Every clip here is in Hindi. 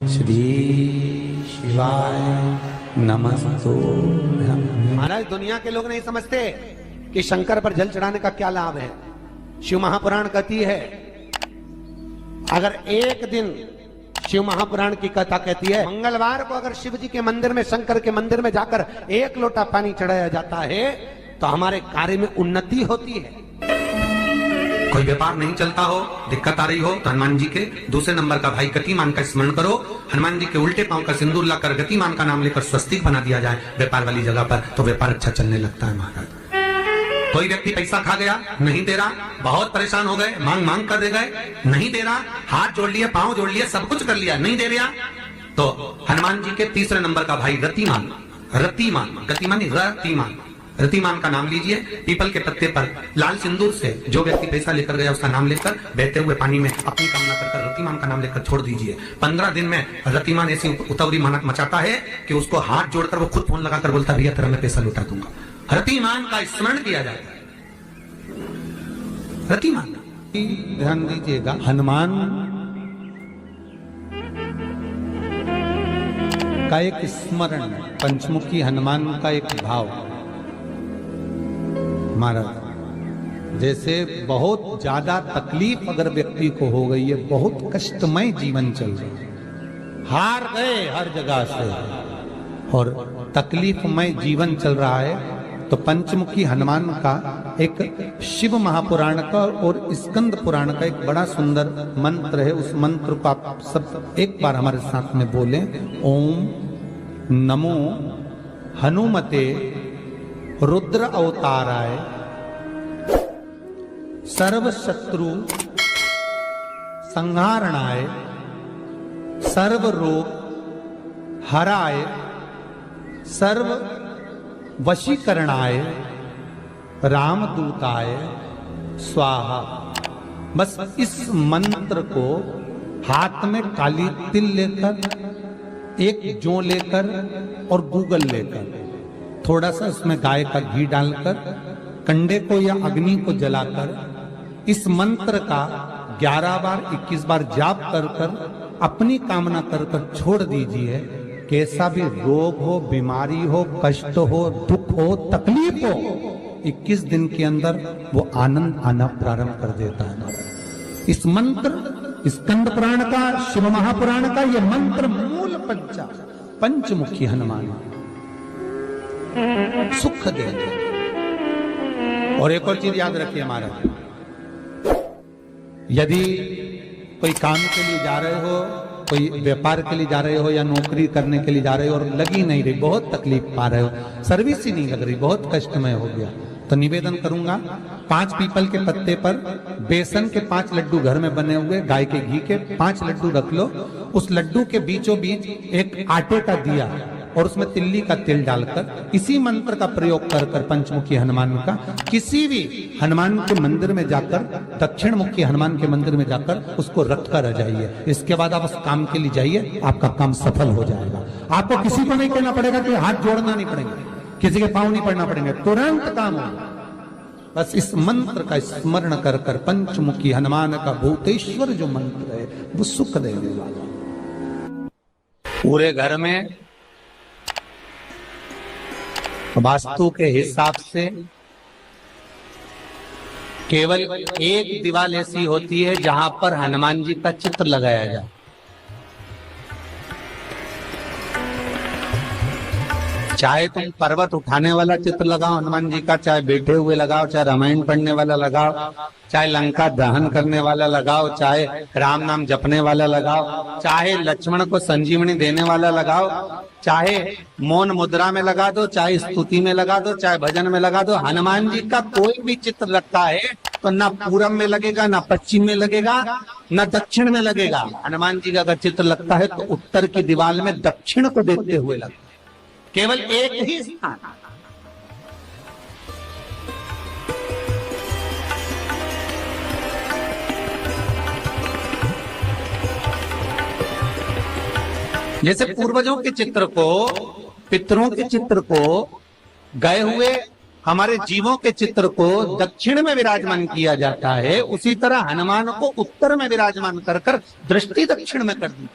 श्री शिवाय नमस्तु। महाराज दुनिया के लोग नहीं समझते कि शंकर पर जल चढ़ाने का क्या लाभ है। शिव महापुराण कहती है, अगर एक दिन शिव महापुराण की कथा कहती है, मंगलवार को अगर शिव जी के मंदिर में, शंकर के मंदिर में जाकर एक लोटा पानी चढ़ाया जाता है तो हमारे कार्य में उन्नति होती है। कोई व्यापार नहीं चलता हो, दिक्कत आ रही हो तो हनुमान जी के दूसरे नंबर का भाई गतिमान का स्मरण करो। हनुमान जी के उल्टे पांव का सिंदूर लाकर गतिमान का नाम लेकर स्वस्तिक बना दिया जाए व्यापार वाली जगह पर, तो व्यापार अच्छा चलने लगता है महाराज। कोई व्यक्ति पैसा खा गया, नहीं दे रहा, बहुत परेशान हो गए, मांग मांग कर दे गए, नहीं दे रहा, हाथ जोड़ लिए, पांव जोड़ लिए, सब कुछ कर लिया, नहीं दे रहा, तो हनुमान जी के तीसरे नंबर का भाई रतिमान, रतिमान, गतिमान नहीं, रतिमान, रतिमान का नाम लीजिए। पीपल के पत्ते पर लाल सिंदूर से जो व्यक्ति पैसा लेकर गया उसका नाम लेकर बहते हुए पानी में अपनी कामना कर रतिमान का नाम लेकर छोड़ दीजिए। 15 दिन में रतिमान ऐसी उतावली मचाता है कि उसको हाथ जोड़कर वो खुद फोन लगाकर बोलता, भैया तेरा मैं पैसा लौटा दूंगा। रतिमान का स्मरण किया जाता है। रतिमान, ध्यान दीजिएगा, हनुमान का एक स्मरण, पंचमुखी हनुमान का एक भाव। महाराज जैसे बहुत ज्यादा तकलीफ अगर व्यक्ति को हो गई है, बहुत कष्टमय जीवन चल रहा है, हार गए हर जगह से और तकलीफमय जीवन चल रहा है, तो पंचमुखी हनुमान का एक शिव महापुराण का और स्कंद पुराण का एक बड़ा सुंदर मंत्र है। उस मंत्र को आप सब एक बार हमारे साथ में बोलें। ओम नमो हनुमते रुद्र अवताराय सर्व शत्रु संहारणाय सर्व रोग हराय सर्व वशीकरणाय रामदूताय स्वाहा। बस इस मंत्र को हाथ में काली तिल लेकर, एक जौ लेकर और गूगल लेकर, थोड़ा सा उसमें गाय का घी डालकर, कंडे को या अग्नि को जलाकर इस मंत्र का 11 बार 21 बार जाप कर कर अपनी कामना कर कर छोड़ दीजिए। कैसा भी रोग हो, बीमारी हो, कष्ट हो, दुख हो, तकलीफ हो, 21 दिन के अंदर वो आनंद आना प्रारंभ कर देता है। इस मंत्र, स्कंद पुराण का, शिव महापुराण का ये मंत्र मूल पंचमुखी हनुमान सुख दे। और एक और चीज याद रखिए महाराज, यदि कोई काम के लिए जा रहे हो, कोई व्यापार के लिए जा रहे हो या नौकरी करने के लिए जा रहे हो और लगी नहीं रही, बहुत तकलीफ पा रहे हो, सर्विस ही नहीं लग रही, बहुत कष्टमय हो गया, तो निवेदन करूंगा 5 पीपल के पत्ते पर बेसन के 5 लड्डू घर में बने हुए, गाय के घी के 5 लड्डू रख लो। उस लड्डू के बीचों बीच एक आटे का दिया और उसमें तिल्ली का तेल डालकर इसी मंत्र का प्रयोग कर कर पंचमुखी हनुमान का किसी भी हनुमान के मंदिर में जाकर, दक्षिण मुखी हनुमान के मंदिर में जाकर उसको रख कर आ जाइए। इसके बाद आप उस काम के लिए जाइए, आपका काम सफल हो जाएगा। आपको किसी को नहीं कहना पड़ेगा, कि हाथ जोड़ना नहीं पड़ेगा, किसी के पांव नहीं पड़ना पड़ेंगे, तुरंत काम होगा। बस इस मंत्र का स्मरण कर कर पंचमुखी हनुमान का भूतेश्वर जो मंत्र है वो सुख देने वाला। पूरे घर में वास्तु के हिसाब से केवल एक दीवार ऐसी होती है जहां पर हनुमान जी का चित्र लगाया जाए। चाहे तुम पर्वत उठाने वाला चित्र लगाओ हनुमान जी का, चाहे बैठे हुए लगाओ, चाहे रामायण पढ़ने वाला लगाओ, चाहे लंका दहन करने वाला लगाओ, चाहे राम नाम जपने वाला लगाओ, चाहे लक्ष्मण को संजीवनी देने वाला लगाओ, चाहे मौन मुद्रा में लगा दो, चाहे स्तुति में लगा दो, चाहे भजन में लगा दो। हनुमान जी का कोई भी चित्र लगता है तो ना पूरब में लगेगा, ना पश्चिम में लगेगा, ना दक्षिण में लगेगा। हनुमान जी का अगर चित्र लगता है तो उत्तर की दीवार में दक्षिण को देखते हुए लगता है, केवल एक ही स्थान। जैसे पूर्वजों के चित्र को, पितरों के चित्र को, गए हुए हमारे जीवों के चित्र को दक्षिण में विराजमान किया जाता है, उसी तरह हनुमान को उत्तर में विराजमान कर कर दृष्टि दक्षिण में कर दी।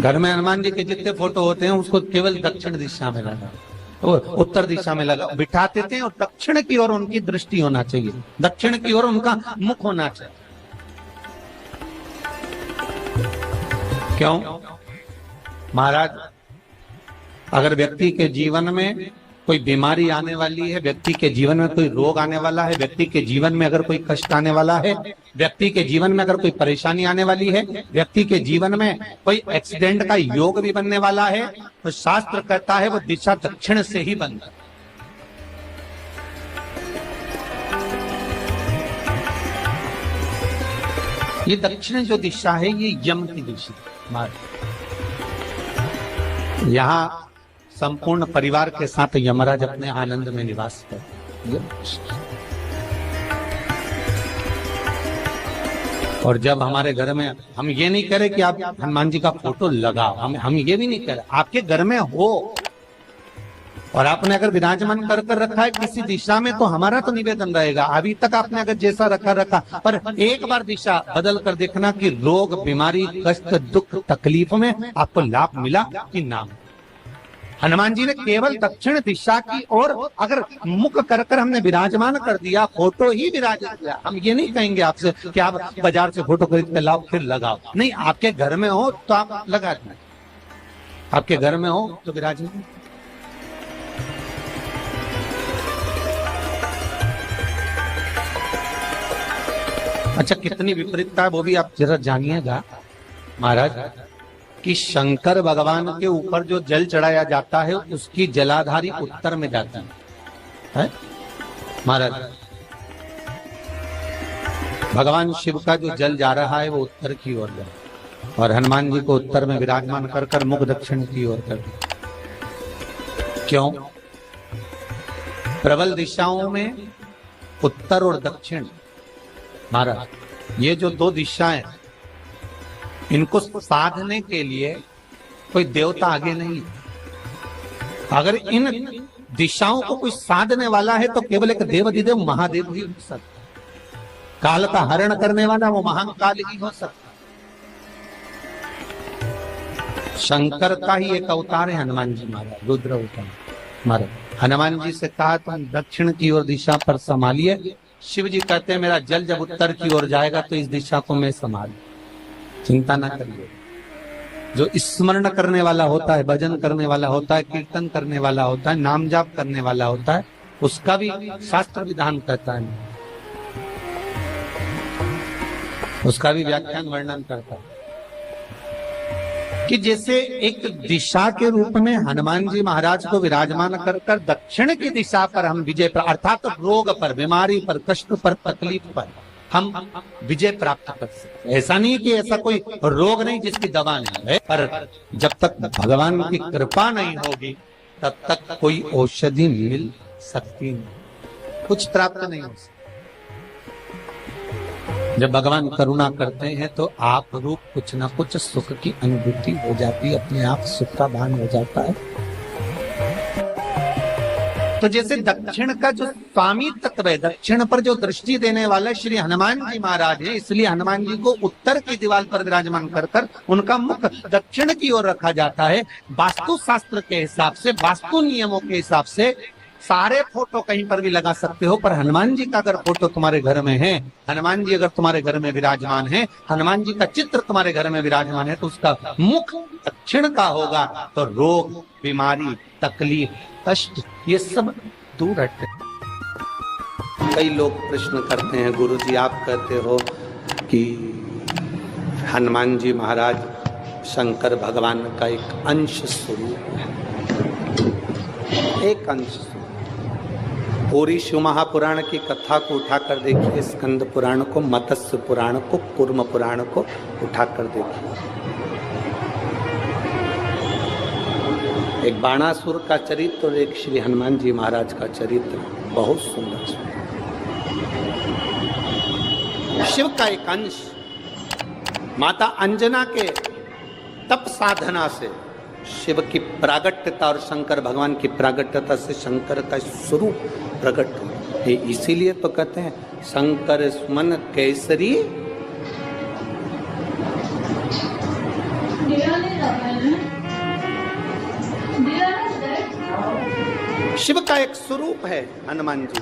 घर में हनुमान जी के जितने फोटो होते हैं उसको केवल दक्षिण दिशा में लगा, वो उत्तर दिशा में लगा बिठाते थे, और दक्षिण की ओर उनकी दृष्टि होना चाहिए, दक्षिण की ओर उनका मुख होना चाहिए। क्यों? महाराज, अगर व्यक्ति के जीवन में कोई बीमारी आने वाली है, व्यक्ति के जीवन में कोई रोग आने वाला है, व्यक्ति के जीवन में अगर कोई कष्ट आने वाला है, व्यक्ति के जीवन में अगर कोई परेशानी आने वाली है, व्यक्ति के जीवन में कोई एक्सीडेंट का योग भी बनने वाला है, तो शास्त्र कहता है वो दिशा दक्षिण से ही बनता है। ये दक्षिण जो दिशा है ये यम की दिशा। यहाँ संपूर्ण परिवार के साथ यमराज अपने आनंद में निवास करते। और जब हमारे घर में, हम ये नहीं कह रहे कि आप हनुमान जी का फोटो लगाओ, हम ये भी नहीं कह रहे, आपके घर में हो और आपने अगर विराजमान कर रखा है किसी दिशा में, तो हमारा तो निवेदन रहेगा, अभी तक आपने अगर जैसा रखा, पर एक बार दिशा बदल कर देखना कि रोग, बीमारी, कष्ट, दुख, तकलीफ में आपको लाभ मिला कि ना। हनुमान जी ने केवल दक्षिण दिशा की ओर अगर मुख कर हमने विराजमान कर दिया, फोटो ही विराजित किया। हम ये नहीं कहेंगे आपसे कि आप बाजार से फोटो खरीद के लाओ फिर लगाओ, नहीं, आपके घर में हो तो आप लगा दें, आपके घर में हो तो विराजमान। अच्छा, कितनी विपरीतता है वो भी आप जरा जानिएगा महाराज, कि शंकर भगवान के ऊपर जो जल चढ़ाया जाता है उसकी जलाधारी उत्तर में जाता है महाराज। भगवान शिव का जो जल जा रहा है वो उत्तर की ओर जा, और हनुमान जी को उत्तर में विराजमान कर मुख दक्षिण की ओर कर। क्यों? प्रबल दिशाओं में उत्तर और दक्षिण महाराज, ये जो दो दिशाएं, इनको साधने के लिए कोई देवता आगे नहीं। अगर इन दिशाओं को कोई साधने वाला है तो केवल एक देवाधिदेव महादेव ही हो सकता। काल का हरण करने वाला वो महाकाल ही हो सकता। शंकर का ही एक अवतार है हनुमान जी महाराज, रुद्र अवतार महाराज। हनुमान जी से कहा तुम दक्षिण की ओर दिशा पर संभालिए, शिव जी कहते हैं मेरा जल जब उत्तर की ओर जाएगा तो इस दिशा को मैं संभालूं, चिंता ना करिए। जो स्मरण करने वाला होता है, भजन करने वाला होता है, कीर्तन करने वाला होता है, नाम जाप करने वाला होता है, उसका भी शास्त्र विधान कहता है, उसका भी व्याख्यान वर्णन करता है कि जैसे एक दिशा के रूप में हनुमान जी महाराज को विराजमान कर दक्षिण की दिशा पर हम विजय पर, अर्थात रोग पर, बीमारी पर, कष्ट पर, तकलीफ पर हम विजय प्राप्त कर सकते। ऐसा नहीं कि ऐसा कोई रोग नहीं जिसकी दवा नहीं है, पर जब तक भगवान की कृपा नहीं होगी तब तक कोई औषधि मिल सकती नहीं, कुछ प्राप्त नहीं हो सकता। जब भगवान करुणा करते हैं तो आप रूप कुछ ना कुछ सुख की अनुभूति हो जाती है, अपने आप सुख का भान हो जाता है। तो जैसे दक्षिण का जो स्वामी तत्व है, दक्षिण पर जो दृष्टि देने वाला श्री हनुमान जी महाराज है, इसलिए हनुमान जी को उत्तर की दीवार पर विराजमान कर उनका मुख दक्षिण की ओर रखा जाता है। वास्तु शास्त्र के हिसाब से, वास्तु नियमों के हिसाब से सारे फोटो कहीं पर भी लगा सकते हो, पर हनुमान जी का अगर फोटो तुम्हारे घर में है, हनुमान जी अगर तुम्हारे घर में विराजमान है, हनुमान जी का चित्र तुम्हारे घर में विराजमान है, तो उसका मुख दक्षिण का होगा, तो रोग, बीमारी, तकलीफ, कष्ट ये सब दूर हटते। कई लोग प्रश्न करते हैं, गुरुजी आप कहते हो कि हनुमान जी महाराज शंकर भगवान का एक अंश स्वरूप है, एक अंश। पूरी शिव महापुराण की कथा को उठाकर देखिए, स्कंद पुराण को, मत्स्य पुराण को, कूर्म पुराण को उठाकर देखिए। एक बाणासुर का चरित्र और एक श्री हनुमान जी महाराज का चरित्र बहुत सुंदर। शिव का एक अंश माता अंजना के तप साधना से शिव की प्रागट्यता और शंकर भगवान की प्रागट्यता से शंकर का स्वरूप प्रकट हो। इसीलिए तो कहते हैं शंकर सुमन केसरी शिव का एक स्वरूप है हनुमान जी।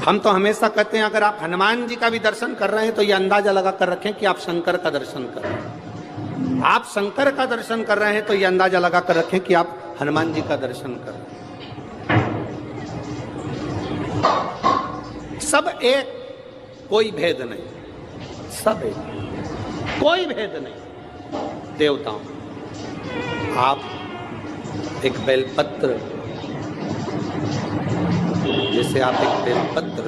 हम तो हमेशा कहते हैं अगर आप हनुमान जी का भी दर्शन कर रहे हैं तो ये अंदाजा लगा कर रखें कि आप शंकर का दर्शन कर रहे हैं। आप शंकर का दर्शन कर रहे हैं तो ये अंदाजा लगा कर रखें कि आप हनुमान जी का दर्शन कर रहे हैं। सब एक, कोई भेद नहीं, सब एक, कोई भेद नहीं। देवताओं, आप एक बेलपत्र, जैसे आप एक बेलपत्र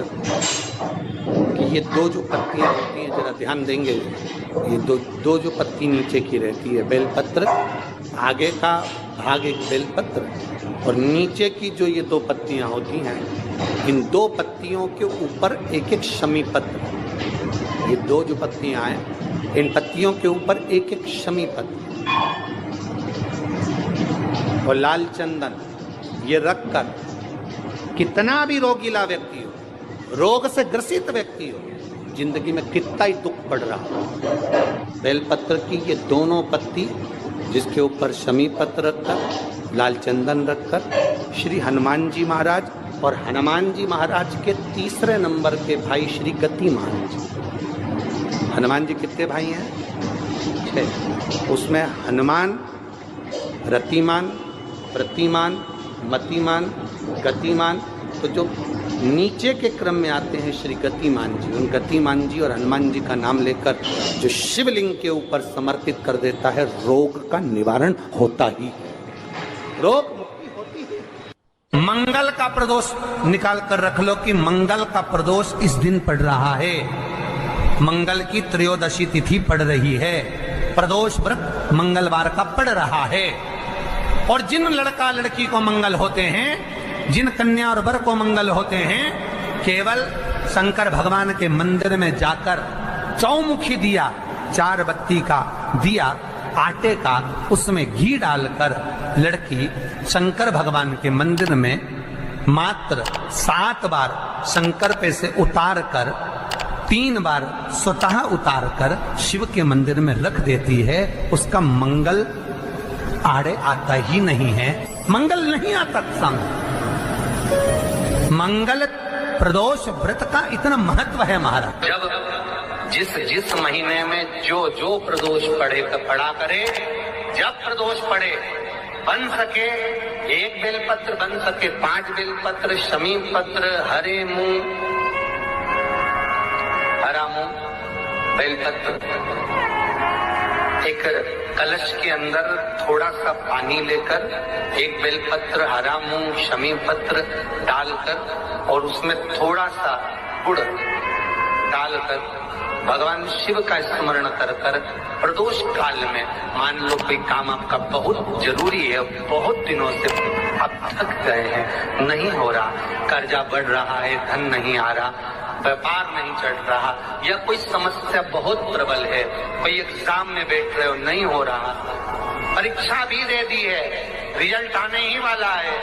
कि ये दो जो पत्तियां होती हैं, जरा ध्यान देंगे, ये दो जो पत्ती नीचे की रहती है बेलपत्र, आगे का भाग एक बेलपत्र और नीचे की जो ये दो पत्तियां होती हैं, इन दो पत्तियों के ऊपर एक एक शमी पत्र। ये दो जो पत्तियां हैं, इन पत्तियों के ऊपर एक एक शमी पत्र और लाल चंदन ये रखकर कितना भी रोगीला व्यक्ति हो, रोग से ग्रसित व्यक्ति हो, जिंदगी में कितना ही दुख पड़ रहा हो, बेलपत्र की ये दोनों पत्ती जिसके ऊपर शमी पत्र रखकर, लाल चंदन रखकर श्री हनुमान जी महाराज और हनुमान जी महाराज के तीसरे नंबर के भाई श्री गतिमान जी। हनुमान जी कितने भाई हैं? 6। उसमें हनुमान, रतिमान, प्रतिमान, मतिमान, गतिमान, तो जो नीचे के क्रम में आते हैं श्री गतिमान जी, उन गतिमान जी और हनुमान जी का नाम लेकर जो शिवलिंग के ऊपर समर्पित कर देता है, रोग का निवारण होता ही है, रोग मुक्ति होती है। मंगल का प्रदोष निकाल कर रख लो कि मंगल का प्रदोष इस दिन पड़ रहा है, मंगल की त्रयोदशी तिथि पड़ रही है, प्रदोष व्रत मंगलवार का पड़ रहा है। और जिन लड़का लड़की को मंगल होते हैं, जिन कन्या और वर को मंगल होते हैं, केवल शंकर भगवान के मंदिर में जाकर चौमुखी दिया, 4 बत्ती का दिया आटे का, उसमें घी डालकर लड़की शंकर भगवान के मंदिर में मात्र 7 बार शंकर पे से उतार कर 3 बार स्वतः उतार कर शिव के मंदिर में रख देती है, उसका मंगल आड़े आता ही नहीं है, मंगल नहीं आता सामने। मंगल प्रदोष व्रत का इतना महत्व है महाराज। जब जिस महीने में जो प्रदोष पड़ा करे, जब प्रदोष पड़े, बन सके 1 बेलपत्र, बन सके 5 बेलपत्र, शमी पत्र, हरे मूंग, हरा मूंग, बेलपत्र, एक कलश के अंदर थोड़ा सा पानी लेकर 1 बेलपत्र, हरा मूंग, शमी पत्र डालकर और उसमें थोड़ा सा गुड़ डालकर भगवान शिव का स्मरण कर कर प्रदोष काल में, मान लो कोई काम आपका बहुत जरूरी है, बहुत दिनों से आप थक गए हैं, नहीं हो रहा, कर्जा बढ़ रहा है, धन नहीं आ रहा, व्यापार नहीं चढ़ रहा, या कोई समस्या बहुत प्रबल है, कोई एग्जाम में बैठ रहे हो नहीं हो रहा, परीक्षा भी दे दी है, रिजल्ट आने ही वाला है,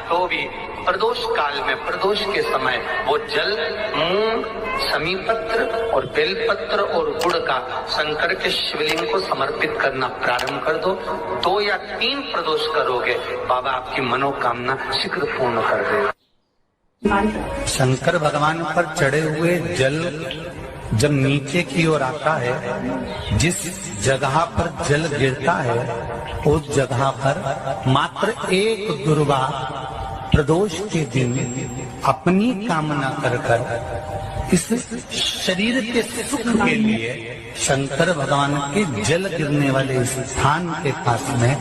तो भी प्रदोष काल में, प्रदोष के समय वो जल, मूंग, शमी पत्र और बेलपत्र और गुड़ का शंकर के शिवलिंग को समर्पित करना प्रारंभ कर दो। 2 या 3 प्रदोष करोगे, बाबा आपकी मनोकामना शीघ्र पूर्ण कर देगा। शंकर भगवान पर चढ़े हुए जल जब नीचे की ओर आता है, जिस जगह पर जल गिरता है उस जगह पर मात्र 1 दुर्वा प्रदोष के दिन अपनी कामना कर कर इस शरीर के सुख के लिए शंकर भगवान के जल गिरने वाले स्थान के पास में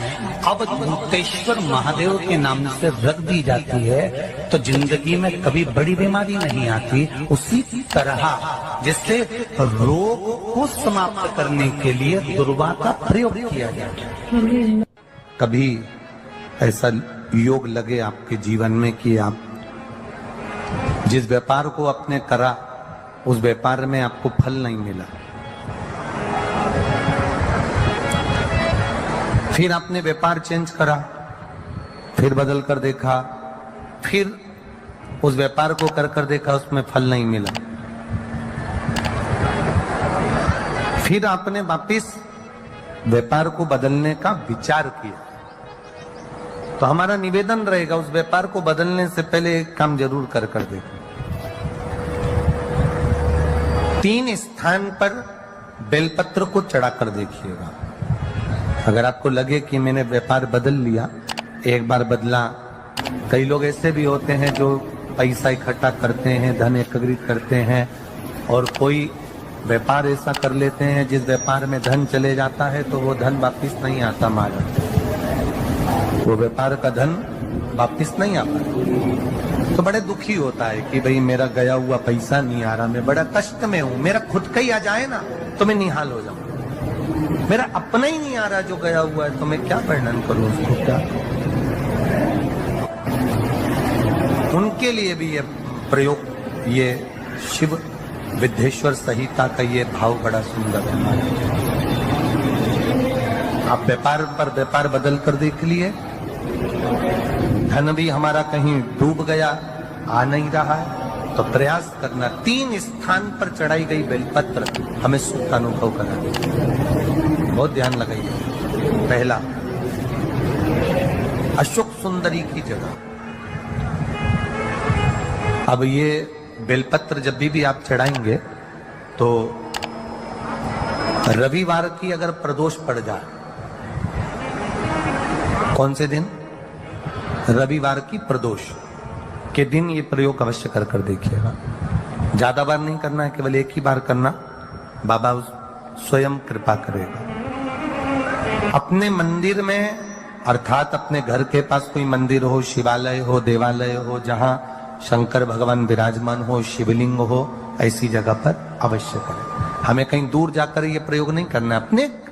अवधूतेश्वर महादेव के नाम से रख दी जाती है, तो जिंदगी में कभी बड़ी बीमारी नहीं आती। उसी तरह जिससे रोग को समाप्त करने के लिए दुर्वा का प्रयोग किया जाता है। कभी ऐसा योग लगे आपके जीवन में कि आप जिस व्यापार को आपने करा उस व्यापार में आपको फल नहीं मिला, फिर आपने व्यापार चेंज करा, फिर बदल कर देखा, फिर उस व्यापार को कर देखा, उसमें फल नहीं मिला, फिर आपने वापिस व्यापार को बदलने का विचार किया, तो हमारा निवेदन रहेगा उस व्यापार को बदलने से पहले एक काम जरूर कर देखें। 3 स्थान पर बेलपत्र को चढ़ाकर देखिएगा। अगर आपको लगे कि मैंने व्यापार बदल लिया, एक बार बदला, कई लोग ऐसे भी होते हैं जो पैसा इकट्ठा करते हैं, धन एकत्रित करते हैं, और कोई व्यापार ऐसा कर लेते हैं जिस व्यापार में धन चले जाता है तो वो धन वापिस नहीं आता, वो व्यापार का धन वापिस नहीं आता। तो बड़े दुखी होता है कि भाई मेरा गया हुआ पैसा नहीं आ रहा, मैं बड़ा कष्ट में हूं, मेरा खुद का ही आ जाए ना तो मैं निहाल हो जाऊं, मेरा अपना ही नहीं आ रहा जो गया हुआ है, तो मैं क्या वर्णन करूं उसको, क्या। उनके लिए भी ये प्रयोग, ये शिव विद्येश्वर संहिता का ये भाव बड़ा सुंदर है। आप व्यापार पर व्यापार बदल कर देख लिए, धन भी हमारा कहीं डूब गया, आ नहीं रहा है, तो प्रयास करना 3 स्थान पर चढ़ाई गई बेलपत्र हमें सुख का अनुभव करा दे। बहुत ध्यान लगाइए। पहला, अशोक सुंदरी की जगह। अब ये बेलपत्र जब भी आप चढ़ाएंगे तो रविवार की अगर प्रदोष पड़ जाए, कौन से दिन? रविवार की प्रदोष के दिन ये प्रयोग अवश्य कर देखिएगा। ज्यादा बार नहीं करना है, केवल एक ही बार करना, बाबा स्वयं कृपा करेगा। अपने मंदिर में, अर्थात अपने घर के पास कोई मंदिर हो, शिवालय हो, देवालय हो, जहां शंकर भगवान विराजमान हो, शिवलिंग हो, ऐसी जगह पर अवश्य करें। हमें कहीं दूर जाकर ये प्रयोग नहीं करना,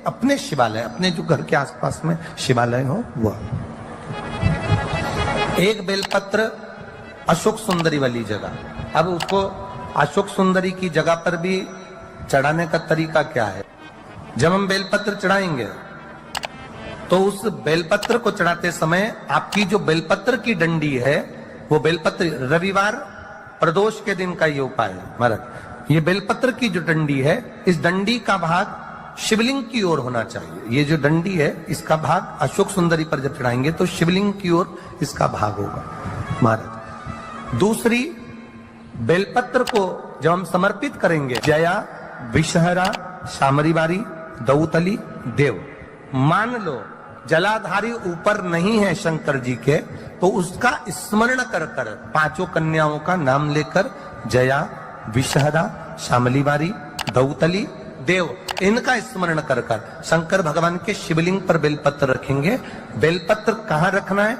अपने शिवालय, अपने जो घर के आसपास में शिवालय हो वह। एक बेलपत्र अशोक सुंदरी वाली जगह। अब उसको अशोक सुंदरी की जगह पर भी चढ़ाने का तरीका क्या है? जब हम बेलपत्र चढ़ाएंगे तो उस बेलपत्र को चढ़ाते समय आपकी जो बेलपत्र की डंडी है, वो बेलपत्र, रविवार प्रदोष के दिन का ये उपाय है महाराज। ये बेलपत्र की जो डंडी है, इस डंडी का भाग शिवलिंग की ओर होना चाहिए। ये जो डंडी है, इसका भाग अशोक सुंदरी पर जब चढ़ाएंगे तो शिवलिंग की ओर इसका भाग होगा महाराज। दूसरी, बेलपत्र को जब हम समर्पित करेंगे, जया, विषहरा, शामरीवारी, दौतली, देव, मान लो जलाधारी ऊपर नहीं है शंकर जी के, तो उसका स्मरण कर 5 कन्याओं का नाम लेकर, जया, विषहरा, शामलीवारी, दौतली, देव, इनका स्मरण कर शंकर भगवान के शिवलिंग पर बेलपत्र रखेंगे। बेलपत्र कहां रखना है?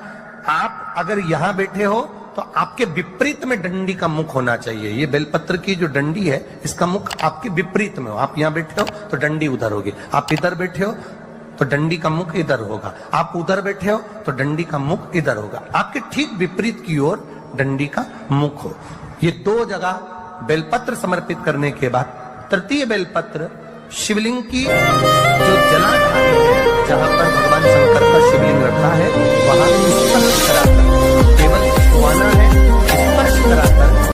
आप अगर यहां बैठे हो तो आपके विपरीत में डंडी का मुख होना चाहिए। ये बेलपत्र की जो डंडी है, इसका मुख आपके विपरीत में हो। आप यहां बैठे हो तो डंडी उधर होगी, आप इधर बैठे हो तो डंडी का मुख इधर होगा, आप उधर बैठे हो तो डंडी का मुख इधर होगा। आपके ठीक विपरीत की ओर डंडी का मुख हो। ये 2 जगह बेलपत्र समर्पित करने के बाद तृतीय बेलपत्र शिवलिंग की जो जलाधारी है, जहां पर भगवान शंकर का शिवलिंग रखा है, वहां स्पर्श कराकर, केवल छुआना है, स्पर्श कराकर